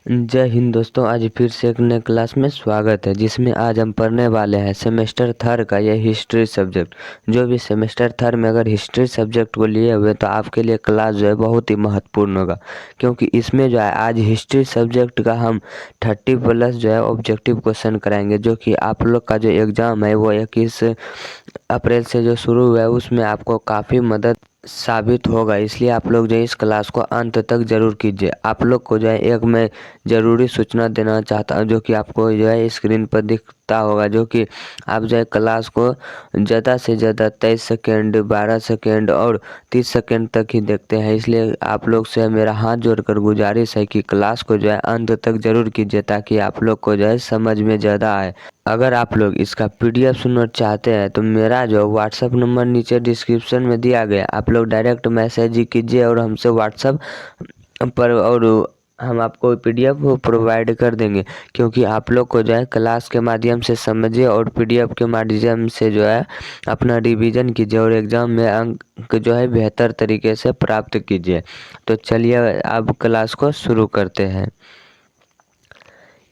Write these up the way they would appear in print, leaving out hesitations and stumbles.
जय हिंद दोस्तों, आज फिर से एक नए क्लास में स्वागत है जिसमें आज हम पढ़ने वाले हैं सेमेस्टर थर्ड का यह हिस्ट्री सब्जेक्ट। जो भी सेमेस्टर थर्ड में अगर हिस्ट्री सब्जेक्ट को लिए हुए तो आपके लिए क्लास जो है बहुत ही महत्वपूर्ण होगा, क्योंकि इसमें जो है आज हिस्ट्री सब्जेक्ट का हम 30+ जो है ऑब्जेक्टिव क्वेश्चन कराएंगे, जो कि आप लोग का जो एग्ज़ाम है वो 21 अप्रैल से जो शुरू हुआ है उसमें आपको काफ़ी मदद साबित होगा। इसलिए आप लोग जो है इस क्लास को अंत तक जरूर कीजिए। आप लोग को जो है एक मैं ज़रूरी सूचना देना चाहता हूँ, जो कि आपको जो है स्क्रीन पर दिखता होगा, जो कि आप जो है क्लास को ज़्यादा से ज़्यादा 23 सेकेंड, 12 सेकेंड और 30 सेकेंड तक ही देखते हैं। इसलिए आप लोग से मेरा हाथ जोड़कर गुजारिश है कि क्लास को जो है अंत तक जरूर कीजिए, ताकि आप लोग को जो है समझ में ज़्यादा आए। अगर आप लोग इसका PDF नोट चाहते हैं तो मेरा जो व्हाट्सअप नंबर नीचे डिस्क्रिप्शन में दिया गया, आप लोग डायरेक्ट मैसेज ही कीजिए और हमसे व्हाट्सअप पर, और हम आपको PDF प्रोवाइड कर देंगे। क्योंकि आप लोग को जो है क्लास के माध्यम से समझिए और PDF के माध्यम से जो है अपना रिवीजन कीजिए और एग्ज़ाम में अंक जो है बेहतर तरीके से प्राप्त कीजिए। तो चलिए अब क्लास को शुरू करते हैं।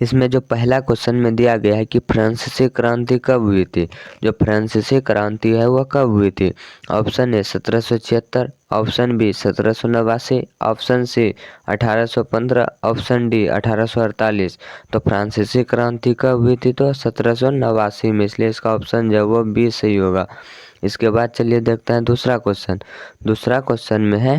इसमें जो पहला क्वेश्चन में दिया गया है कि फ्रांसीसी क्रांति कब हुई थी। जो फ्रांसीसी क्रांति है वह कब हुई थी। Option A 1776, option B 1789, option C 1815, option D 1848। तो फ्रांसीसी क्रांति कब हुई थी, तो 1789 में, इसलिए इसका ऑप्शन जो है वो बी सही होगा। इसके बाद चलिए देखते हैं दूसरा क्वेश्चन। दूसरा क्वेश्चन में है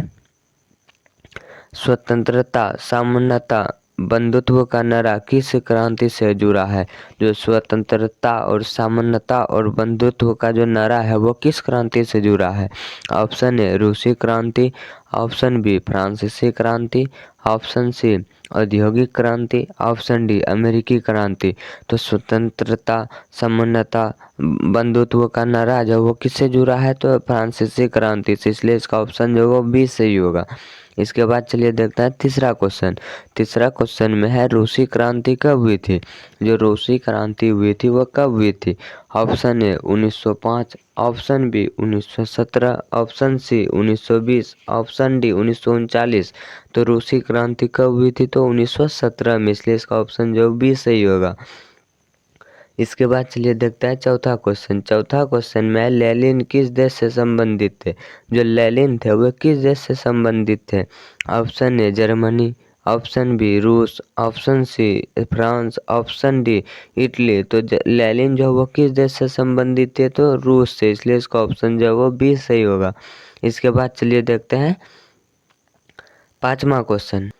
स्वतंत्रता, सामन्यता, बंधुत्व का नारा किस क्रांति से जुड़ा है। जो स्वतंत्रता और सामन्यता और बंधुत्व का जो नारा है वो किस क्रांति से जुड़ा है। ऑप्शन ए रूसी क्रांति, ऑप्शन बी फ्रांसीसी क्रांति, ऑप्शन सी औद्योगिक क्रांति, ऑप्शन डी अमेरिकी क्रांति। तो स्वतंत्रता, सामन्यता, बंधुत्व का नारा जो वो किससे जुड़ा है, तो फ्रांसीसी क्रांति से, इसलिए इसका ऑप्शन जो वो बी सही होगा। इसके बाद चलिए देखते हैं तीसरा क्वेश्चन। तीसरा क्वेश्चन में है रूसी क्रांति कब हुई थी। जो रूसी क्रांति हुई थी वह कब हुई थी। Option A 1905, option B 1917, option C 1920, option D 1939। तो रूसी क्रांति कब हुई थी, तो 1917 में, इसलिए इसका ऑप्शन जो बी सही होगा। इसके बाद चलिए देखते हैं चौथा क्वेश्चन। चौथा क्वेश्चन में लेनिन किस देश से संबंधित थे। जो लेनिन थे वह किस देश से संबंधित थे। Option A Germany, option B रूस, option C France, option D Italy. तो लेनिन जो वो किस देश से संबंधित थे, तो रूस से, इसलिए इसका ऑप्शन जो है वो बी सही होगा। इसके बाद चलिए देखते हैं पांचवा क्वेश्चन।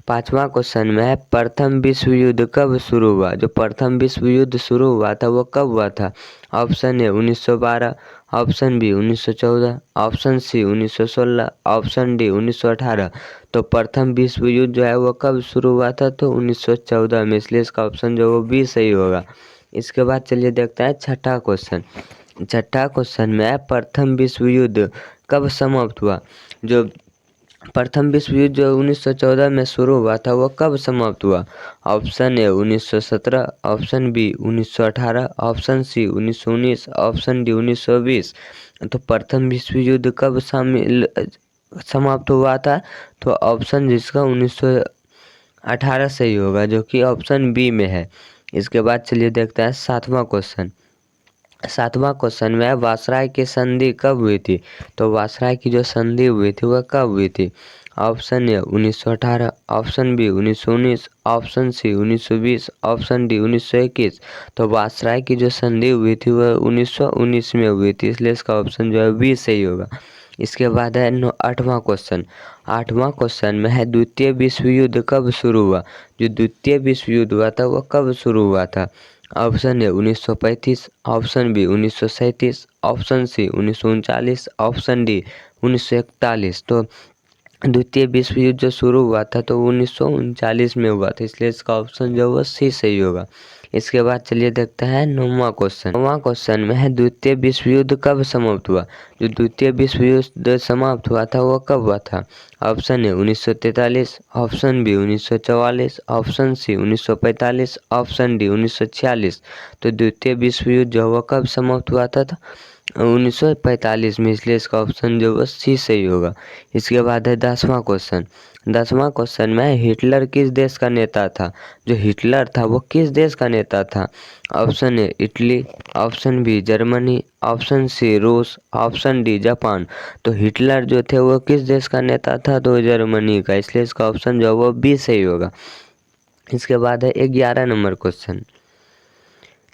पांचवा क्वेश्चन में है प्रथम विश्व युद्ध कब शुरू हुआ। जो प्रथम विश्व युद्ध शुरू हुआ था वो कब हुआ था। Option A 1912, option B 1914, option C 1916, option D 1918। तो प्रथम विश्व युद्ध जो है वो कब शुरू हुआ था, तो 1914 में, इसलिए इसका ऑप्शन जो वो बी सही होगा। इसके बाद चलिए देखते हैं छठा क्वेश्चन। छठा क्वेश्चन में है प्रथम विश्व युद्ध कब समाप्त हुआ। जो प्रथम विश्व युद्ध जो 1914 में शुरू हुआ था वो कब समाप्त हुआ। Option A 1917, option B 1918, option C 1919, option D 1920। तो प्रथम विश्व युद्ध कब समाप्त हुआ था, तो ऑप्शन जिसका 1918 सही होगा, जो कि ऑप्शन बी में है। इसके बाद चलिए देखते हैं सातवां क्वेश्चन। सातवां क्वेश्चन में वायसराय की संधि कब हुई थी। तो वायसराय की जो संधि हुई थी वह कब हुई थी। Option A 1918, option B 1919, option C 1920, option D 1921। तो वायसराय की जो संधि हुई थी वह 1919 में हुई थी, इसलिए इसका ऑप्शन जो है बी सही होगा। इसके बाद है आठवां क्वेश्चन। आठवां क्वेश्चन में है द्वितीय विश्व युद्ध कब शुरू हुआ। जो द्वितीय विश्व युद्ध हुआ था वह कब शुरू हुआ था। Option A 1935, option B 1937, option C 1939, option D 1941। तो द्वितीय विश्व युद्ध जो शुरू हुआ था तो 1939 में हुआ था, इसलिए इसका ऑप्शन जो वो सी सही होगा। इसके बाद चलिए देखते हैं नौवां क्वेश्चन। नौवां क्वेश्चन में है द्वितीय विश्व युद्ध कब समाप्त हुआ। जो द्वितीय विश्व युद्ध समाप्त हुआ था वो कब हुआ था। Option A 1943, option B 1944, option C 1945, option D 1946। तो द्वितीय विश्व युद्ध जो वो कब समाप्त हुआ था, 1945 में, इसलिए इसका ऑप्शन जो है सी सही होगा। इसके बाद है 10वां क्वेश्चन। 10वां क्वेश्चन में हिटलर किस देश का नेता था? जो हिटलर था वो किस देश का नेता था? Option A Italy, option B Germany, option C रूस, ऑप्शन डी जापान। तो हिटलर जो थे वो किस देश का नेता था? तो जर्मनी का, इसलिए इसका ऑप्शन जो है वो बी सही होगा। इसके बाद है 11 नंबर क्वेश्चन।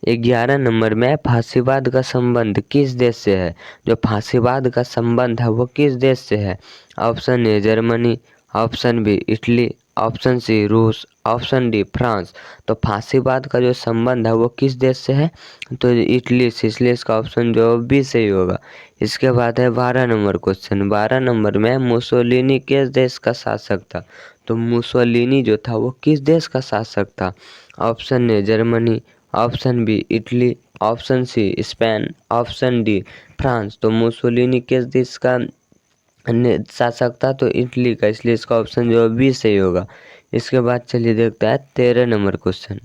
11 नंबर में फांसीवाद का संबंध किस देश से है? जो फांसीवाद का संबंध है वो किस देश से है? Option A Germany, option B Italy, option C रूस, ऑप्शन डी फ्रांस। तो फांसीवाद का जो संबंध है वो किस देश से है? तो इटली से, इसलिए इसका ऑप्शन जो बी सही होगा। इसके बाद है 12 नंबर क्वेश्चन। 12 नंबर में मुसोलिनी किस देश का शासक था? तो मुसोलिनी जो था वो किस देश का शासक था? Option A Germany, option B Italy, option C Spain, option D France. तो मुसोलिनी किस देश का शासक था? तो इटली का, इसलिए इसका ऑप्शन जो है बी सही होगा। इसके बाद चलिए देखते हैं 13 नंबर क्वेश्चन।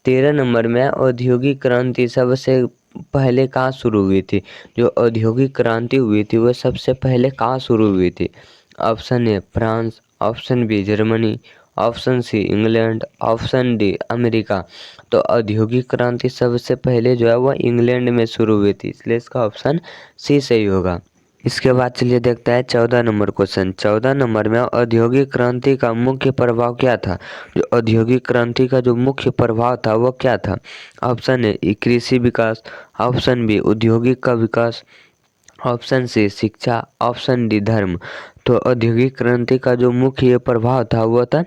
13 नंबर में औद्योगिक क्रांति सबसे पहले कहाँ शुरू हुई थी? जो औद्योगिक क्रांति हुई थी वो सबसे पहले कहाँ शुरू हुई थी? Option A France, option B Germany, option C England, option D America. तो औद्योगिक क्रांति सबसे पहले जो है वो इंग्लैंड में शुरू हुई थी, इसलिए इसका ऑप्शन सी सही होगा। इसके बाद चलिए देखते हैं 14 नंबर क्वेश्चन। 14 नंबर में औद्योगिक क्रांति का मुख्य प्रभाव क्या था? जो औद्योगिक क्रांति का जो मुख्य प्रभाव था वो क्या था? ऑप्शन ए कृषि विकास, ऑप्शन बी औद्योगिक का विकास, ऑप्शन सी शिक्षा, ऑप्शन डी धर्म। तो औद्योगिक क्रांति का जो मुख्य प्रभाव था वो था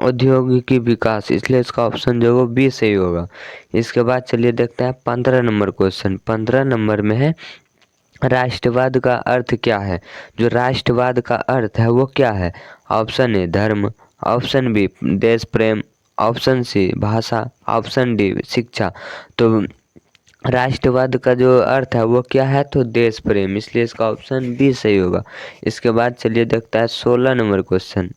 औद्योगिक विकास, इसलिए इसका ऑप्शन जो है वो बी सही होगा। इसके बाद चलिए देखते हैं 15 नंबर क्वेश्चन। 15 नंबर में है राष्ट्रवाद का अर्थ क्या है? जो राष्ट्रवाद का अर्थ है वो क्या है? ऑप्शन ए धर्म, ऑप्शन बी देश प्रेम, ऑप्शन सी भाषा, ऑप्शन डी शिक्षा। तो राष्ट्रवाद का जो अर्थ है वो क्या है? तो देश प्रेम, इसलिए इसका ऑप्शन बी सही होगा। इसके बाद चलिए देखता है 16 नंबर क्वेश्चन।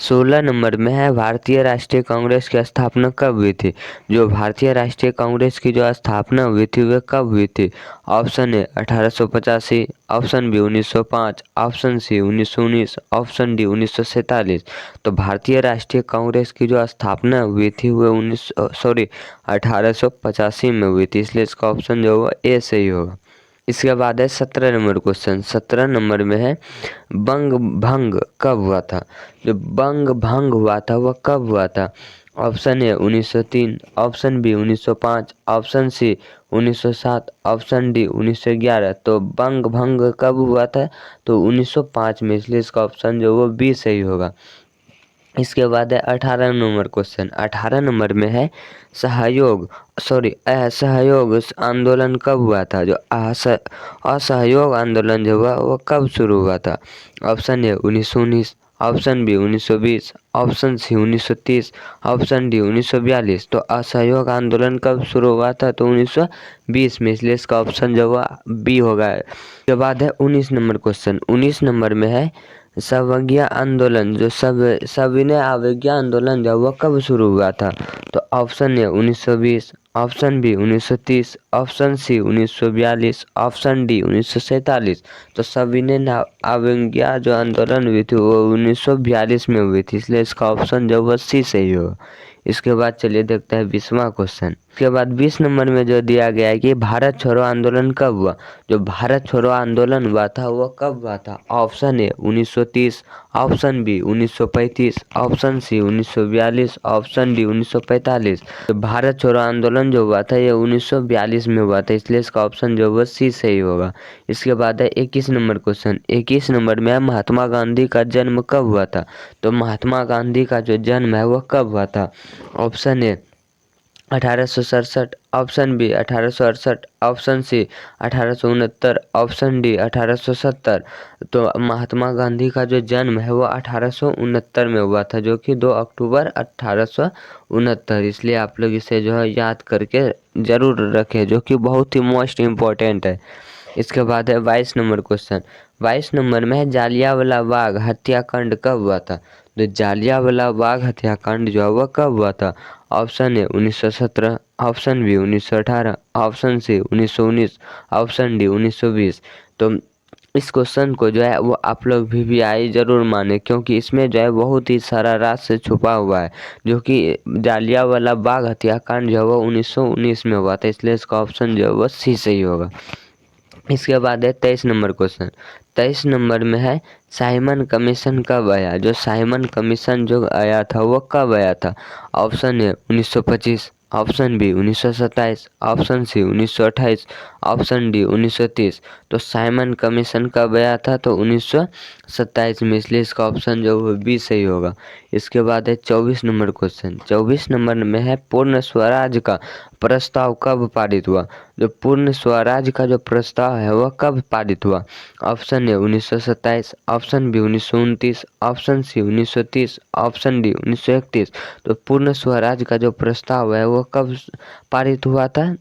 16 नंबर में है भारतीय राष्ट्रीय कांग्रेस की स्थापना कब हुई थी? जो भारतीय राष्ट्रीय कांग्रेस की जो स्थापना हुई थी वह कब हुई थी? Option A 1885, option B 1905, option C 1919, option D 1947। तो भारतीय राष्ट्रीय कांग्रेस की जो स्थापना हुई थी वह 1885 में हुई थी, इसलिए इसका ऑप्शन जो है ए सही होगा। इसके बाद है 17 नंबर क्वेश्चन। 17 नंबर में है बंग भंग कब हुआ था? जो बंग भंग हुआ था वह कब हुआ था? Option A 1903, option B 1905, option C 1907, option D 1911। तो बंग भंग कब हुआ था? तो 1905 में, इसलिए इसका ऑप्शन जो वो बी सही होगा। इसके बाद है 18 नंबर क्वेश्चन। 18 नंबर में है असहयोग आंदोलन कब हुआ था? जो असहयोग आंदोलन जो हुआ वो कब शुरू हुआ था? Option A 1919, option B 1920, option C 1930, option D 1942। तो असहयोग आंदोलन कब शुरू हुआ था? तो 1920 में, इसलिए इसका ऑप्शन जो हुआ बी होगा। इसके बाद है 19 नंबर क्वेश्चन। 19 नंबर में है सवज्ञा आंदोलन, जो सविनय अवज्ञा आंदोलन जो वो कब शुरू हुआ था? तो option A 1920, option B 1930, option C 1942, option D 1947। तो सविनय अवज्ञा जो आंदोलन हुई थी वो 1942 में हुई थी, इसलिए इसका ऑप्शन जो वो सी सही होगा। इसके बाद चलिए देखते हैं 20वां क्वेश्चन। इसके बाद 20 नंबर में जो दिया गया है कि भारत छोड़ो आंदोलन कब हुआ? जो भारत छोड़ो आंदोलन हुआ था वो कब हुआ था? Option A 1930, option B 1935, option C 1942, option D 1945। तो भारत छोड़ो आंदोलन जो हुआ था ये 1942 में हुआ था, इसलिए इसका ऑप्शन जो वो सी सही होगा। इसके बाद है 21 नंबर क्वेश्चन। 21 नंबर में महात्मा गांधी का जन्म कब हुआ था? तो महात्मा गांधी का जो जन्म है वो कब हुआ था? Option A 1867, option B 1868, option C 1869, option D 1870। तो महात्मा गांधी का जो जन्म है वो 1869 में हुआ था, जो कि 2 अक्टूबर 1869। इसलिए आप लोग इसे जो है याद करके ज़रूर रखें, जो कि बहुत ही मोस्ट इम्पोर्टेंट है। इसके बाद है 22 नंबर क्वेश्चन। 22 नंबर में है जालियांवाला बाग हत्याकांड कब हुआ था? तो जालियांवाला बाग हत्याकांड जो है वह कब हुआ था? Option A 1917, option B 1918, option C 1919, option D 1920। तो इस क्वेश्चन को जो है वो आप लोग वीवीआई जरूर माने, क्योंकि इसमें जो है बहुत ही सारा राज छुपा हुआ है, जो कि जालियांवाला बाग हत्याकांड जो है वो 1919 में हुआ था, इसलिए इसका ऑप्शन जो है वो सी सही होगा। इसके बाद है 23 नंबर क्वेश्चन। 23 नंबर में है साइमन कमीशन कब आया। जो साइमन कमीशन जो आया था वो कब आया था। Option A 1925, option B 1927, option C 1928, option D 1930। तो साइमन कमीशन कब आया था, तो 1927 में, इसलिए इसका ऑप्शन जो वो बी सही होगा। इसके बाद है 24 नंबर क्वेश्चन। 24 नंबर में है पूर्ण स्वराज का प्रस्ताव कब पारित हुआ। जो पूर्ण स्वराज का जो प्रस्ताव है वह कब पारित हुआ। Option A 1927, option B 1929, option C 1930, option D 1931। तो पूर्ण स्वराज का जो प्रस्ताव है वो कब पारित हुआ था,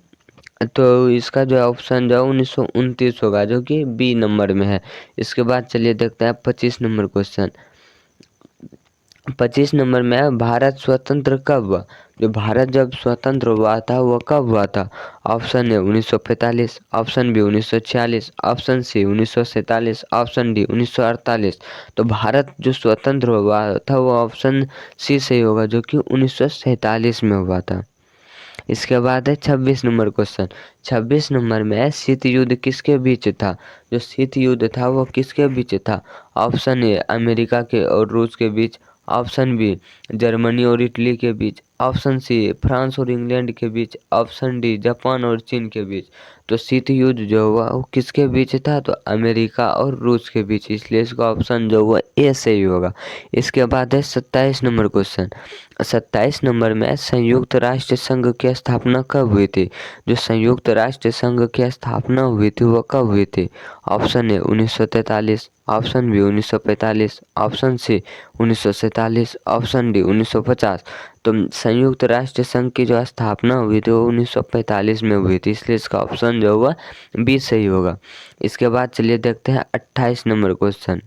तो इसका जो ऑप्शन जो 1929 होगा, जो कि बी नंबर में है। इसके बाद चलिए देखते हैं 25 नंबर क्वेश्चन। 25 नंबर में भारत स्वतंत्र कब हुआ। जो भारत जब स्वतंत्र हुआ था वो कब हुआ था। Option A 1945, option B 1946, option C 1947, option D 1948। तो भारत जो स्वतंत्र हुआ था वो ऑप्शन सी सही होगा, जो कि 1947 में हुआ था। इसके बाद है 26 नंबर क्वेश्चन। 26 नंबर में है शीत युद्ध किसके बीच था। जो शीत युद्ध था वो किसके बीच था। ऑप्शन ए अमेरिका के और रूस के बीच, ऑप्शन बी जर्मनी और इटली के बीच, ऑप्शन सी फ्रांस और इंग्लैंड के बीच, ऑप्शन डी जापान और चीन के बीच। तो शीत युद्ध जो हुआ वो किसके बीच था, तो अमेरिका और रूस के बीच, इसलिए इसका ऑप्शन जो हुआ ए सही होगा। इसके बाद है 27 नंबर क्वेश्चन। 27 नंबर में संयुक्त राष्ट्र संघ की स्थापना कब हुई थी। जो संयुक्त राष्ट्र संघ की स्थापना हुई थी वो कब हुई थी। Option A 1943, option B 1945, option C 1947, option D 1950। तो संयुक्त राष्ट्र संघ की जो स्थापना हुई थी वो 1945 में हुई थी, इसलिए इसका ऑप्शन जो हुआ बी सही होगा। इसके बाद चलिए देखते हैं 28 नंबर क्वेश्चन।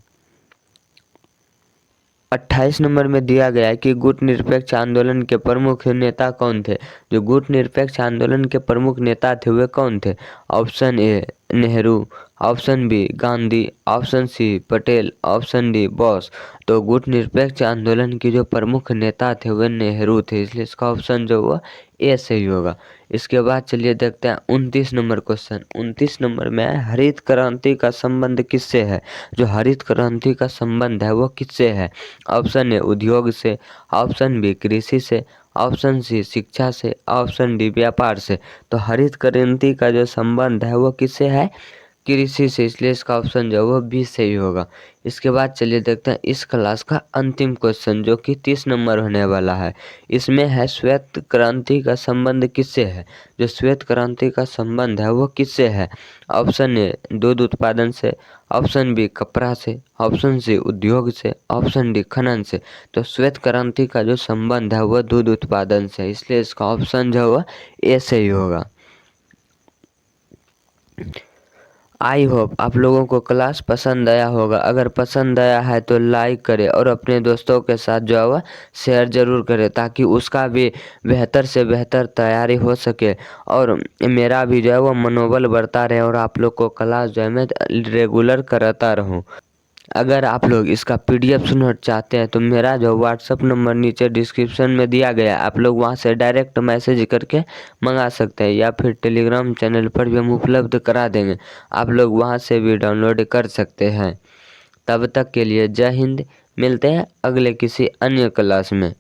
28 नंबर में दिया गया है कि गुट निरपेक्ष आंदोलन के प्रमुख नेता कौन थे। जो गुट निरपेक्ष आंदोलन के प्रमुख नेता थे वे कौन थे। Option A Nehru, option B Gandhi, option C Patel, option D Bose. तो गुट निरपेक्ष आंदोलन के जो प्रमुख नेता थे वे नेहरू थे, इसलिए इसका ऑप्शन जो हुआ ए सही होगा। इसके बाद चलिए देखते हैं 29 नंबर क्वेश्चन। 29 नंबर में हरित क्रांति का संबंध किससे है। जो हरित क्रांति का संबंध है वो किससे है। ऑप्शन ए उद्योग से, ऑप्शन बी कृषि से, ऑप्शन सी शिक्षा से, ऑप्शन डी व्यापार से। तो हरित क्रांति का जो संबंध है वो किससे है, कृषि से, इसलिए इसका ऑप्शन जो है वो बी सही होगा। इसके बाद चलिए देखते हैं इस क्लास का अंतिम क्वेश्चन, जो कि 30 नंबर होने वाला है। इसमें है श्वेत क्रांति का संबंध किससे है। जो श्वेत क्रांति का संबंध है वो किससे है। ऑप्शन ए दूध उत्पादन से, ऑप्शन बी कपड़ा से, ऑप्शन सी उद्योग से, ऑप्शन डी खनन से। तो श्वेत क्रांति का जो संबंध है वह दूध उत्पादन से, इसलिए इसका ऑप्शन जो है ए सही होगा। आई होप आप लोगों को क्लास पसंद आया होगा। अगर पसंद आया है तो लाइक करें और अपने दोस्तों के साथ जो है वह शेयर ज़रूर करें, ताकि उसका भी बेहतर से बेहतर तैयारी हो सके और मेरा भी जो है वो मनोबल बढ़ता रहे और आप लोग को क्लास जो है मैं रेगुलर कराता रहूं। अगर आप लोग इसका PDF नोट चाहते हैं तो मेरा जो व्हाट्सअप नंबर नीचे डिस्क्रिप्शन में दिया गया है, आप लोग वहां से डायरेक्ट मैसेज करके मंगा सकते हैं, या फिर टेलीग्राम चैनल पर भी हम उपलब्ध करा देंगे, आप लोग वहां से भी डाउनलोड कर सकते हैं। तब तक के लिए जय हिंद। मिलते हैं अगले किसी अन्य क्लास में।